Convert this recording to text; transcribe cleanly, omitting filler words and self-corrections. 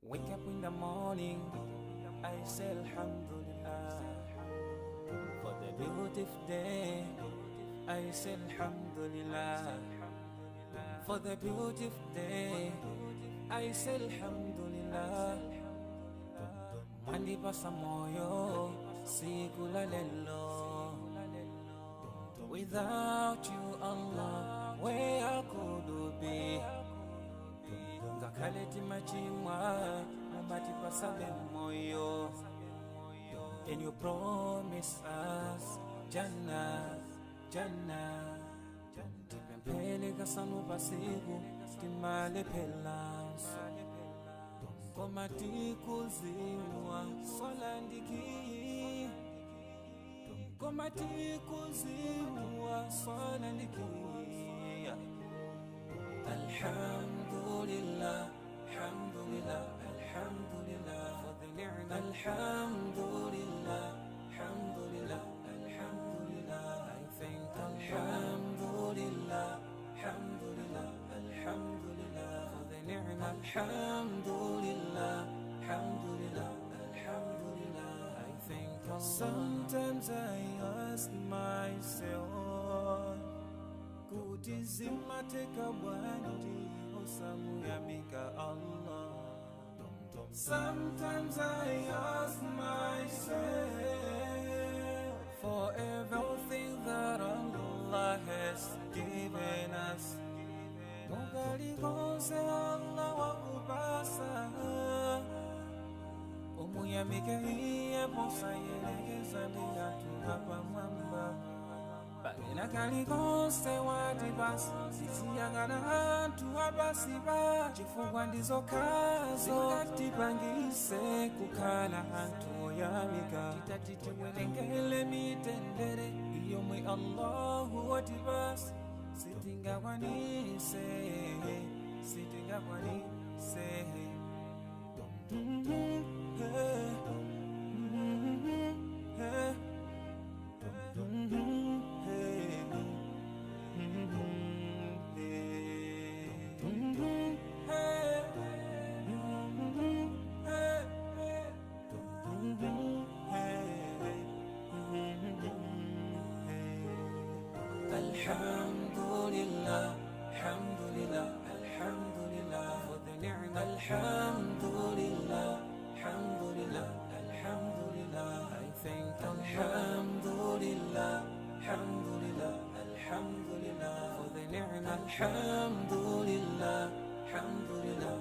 Wake up in the morning, I say Alhamdulillah. For the beautiful day, I say Alhamdulillah. For the beautiful day, I say Alhamdulillah. Mandi pasa moyo, sikula lelo. Without you, Allah, where could be? Ngakaleti machimwa, mabati pasabe moyo. And you promise us Jannah, Jannah. Tipempele kasanu pasiku, timale pelanso. Komati kuziwa, solandiki. Komati kuziwa, solandiki. Alhamdulillah, Alhamdulillah, Alhamdulillah for the ni'mah. Alhamdulillah, Alhamdulillah, Alhamdulillah. I thank Alhamdulillah, Alhamdulillah, Alhamdulillah for the ni'mah. Alhamdulillah, Alhamdulillah, Alhamdulillah. I thank Allah. Sometimes I ask myself, kuti zimateka bwanji osamu yamika Allah. Sometimes I ask myself, for everything that Allah has given us, mugali konse Allah wa upasa. Umuyamike hiye posa yelegeza niyatu hapa mwamba. Bagina kali konse wati basi, sisi yangana hantu habasi ba. Chifungwa ndizo kazo, katipangise kukala hantu yamika. Titatiti welengele mitendere, iyo mwe Allahu wati basi. Sitinga wanise, sitinga wanise. Alhamdulillah, Alhamdulillah, Alhamdulillah for the ni'mah. Alhamdulillah, Alhamdulillah, Alhamdulillah. I thank Alhamdulillah, Alhamdulillah, Alhamdulillah for the ni'mah. Alhamdulillah, Alhamdulillah.